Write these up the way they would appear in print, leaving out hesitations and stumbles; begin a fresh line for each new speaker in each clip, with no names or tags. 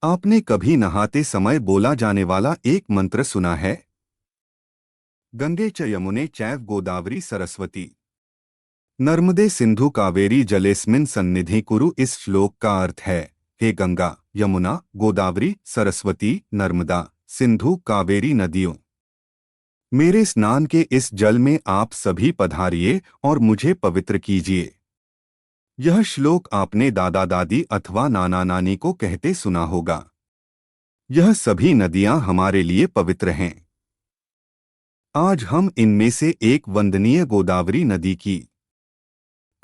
आपने कभी नहाते समय बोला जाने वाला एक मंत्र सुना है? गंगे च यमुने चैव गोदावरी सरस्वती नर्मदे सिंधु कावेरी जलेस्मिन सन्निधि कुरु। इस श्लोक का अर्थ है, हे गंगा, यमुना, गोदावरी, सरस्वती, नर्मदा, सिंधु, कावेरी नदियों, मेरे स्नान के इस जल में आप सभी पधारिए और मुझे पवित्र कीजिए। यह श्लोक आपने दादा दादी अथवा नाना नानी को कहते सुना होगा। यह सभी नदियां हमारे लिए पवित्र हैं। आज हम इनमें से एक वंदनीय गोदावरी नदी की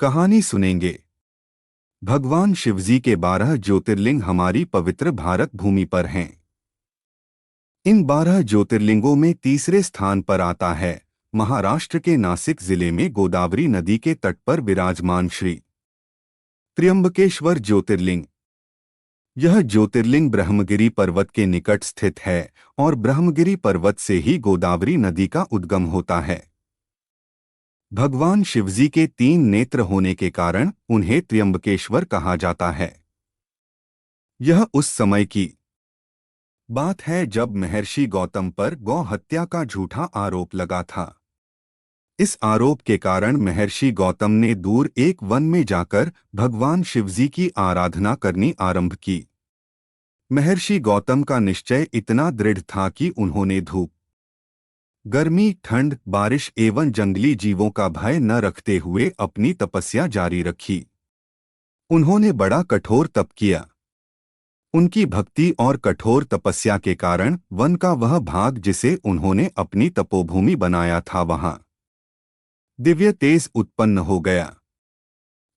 कहानी सुनेंगे। भगवान शिवजी के 12 ज्योतिर्लिंग हमारी पवित्र भारत भूमि पर हैं। इन 12 ज्योतिर्लिंगों में तीसरे स्थान पर आता है महाराष्ट्र के नासिक जिले में गोदावरी नदी के तट पर विराजमान श्री त्र्यंबकेश्वर ज्योतिर्लिंग। यह ज्योतिर्लिंग ब्रह्मगिरी पर्वत के निकट स्थित है और ब्रह्मगिरी पर्वत से ही गोदावरी नदी का उद्गम होता है। भगवान शिवजी के 3 नेत्र होने के कारण उन्हें त्र्यंबकेश्वर कहा जाता है। यह उस समय की बात है जब महर्षि गौतम पर गौ हत्या का झूठा आरोप लगा था। इस आरोप के कारण महर्षि गौतम ने दूर एक वन में जाकर भगवान शिवजी की आराधना करनी आरंभ की। महर्षि गौतम का निश्चय इतना दृढ़ था कि उन्होंने धूप, गर्मी, ठंड, बारिश एवं जंगली जीवों का भय न रखते हुए अपनी तपस्या जारी रखी। उन्होंने बड़ा कठोर तप किया। उनकी भक्ति और कठोर तपस्या के कारण वन का वह भाग जिसे उन्होंने अपनी तपोभूमि बनाया था वहां दिव्य तेज उत्पन्न हो गया।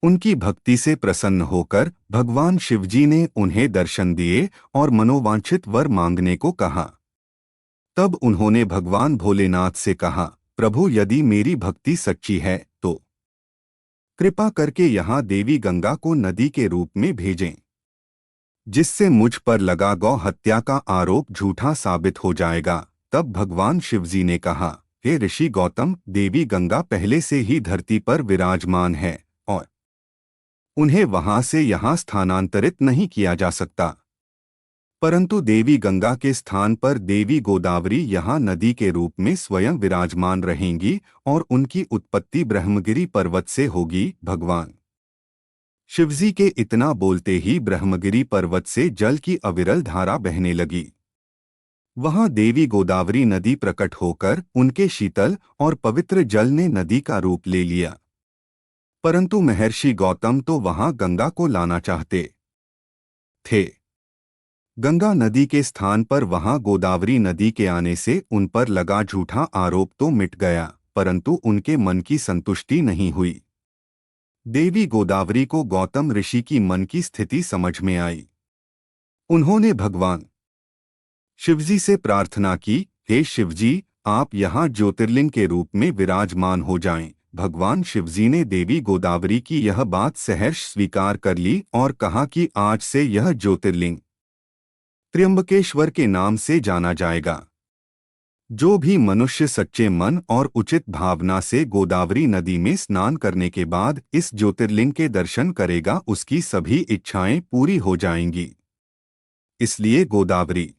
उनकी भक्ति से प्रसन्न होकर भगवान शिवजी ने उन्हें दर्शन दिए और मनोवांछित वर मांगने को कहा। तब उन्होंने भगवान भोलेनाथ से कहा, प्रभु, यदि मेरी भक्ति सच्ची है तो कृपा करके यहाँ देवी गंगा को नदी के रूप में भेजें, जिससे मुझ पर लगा गौ हत्या का आरोप झूठा साबित हो जाएगा। तब भगवान शिवजी ने कहा, हे ऋषि गौतम, देवी गंगा पहले से ही धरती पर विराजमान है और उन्हें वहां से यहाँ स्थानांतरित नहीं किया जा सकता, परंतु देवी गंगा के स्थान पर देवी गोदावरी यहाँ नदी के रूप में स्वयं विराजमान रहेंगी और उनकी उत्पत्ति ब्रह्मगिरी पर्वत से होगी। भगवान शिवजी के इतना बोलते ही ब्रह्मगिरी पर्वत से जल की अविरल धारा बहने लगी। वहां देवी गोदावरी नदी प्रकट होकर उनके शीतल और पवित्र जल ने नदी का रूप ले लिया। परंतु महर्षि गौतम तो वहां गंगा को लाना चाहते थे। गंगा नदी के स्थान पर वहां गोदावरी नदी के आने से उन पर लगा झूठा आरोप तो मिट गया, परंतु उनके मन की संतुष्टि नहीं हुई। देवी गोदावरी को गौतम ऋषि की मन की स्थिति समझ में आई। उन्होंने भगवान शिवजी से प्रार्थना की, हे शिवजी, आप यहाँ ज्योतिर्लिंग के रूप में विराजमान हो जाएं। भगवान शिवजी ने देवी गोदावरी की यह बात सहर्ष स्वीकार कर ली और कहा कि आज से यह ज्योतिर्लिंग त्र्यंबकेश्वर के नाम से जाना जाएगा। जो भी मनुष्य सच्चे मन और उचित भावना से गोदावरी नदी में स्नान करने के बाद इस ज्योतिर्लिंग के दर्शन करेगा, उसकी सभी इच्छाएं पूरी हो जाएंगी। इसलिए गोदावरी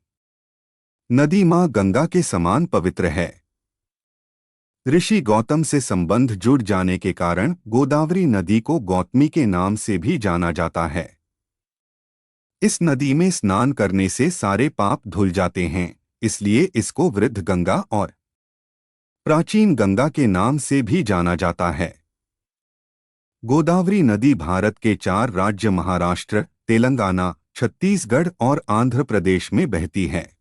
नदी मां गंगा के समान पवित्र है। ऋषि गौतम से संबंध जुड़ जाने के कारण गोदावरी नदी को गौतमी के नाम से भी जाना जाता है। इस नदी में स्नान करने से सारे पाप धुल जाते हैं, इसलिए इसको वृद्ध गंगा और प्राचीन गंगा के नाम से भी जाना जाता है। गोदावरी नदी भारत के 4 राज्य महाराष्ट्र, तेलंगाना, छत्तीसगढ़ और आंध्र प्रदेश में बहती है।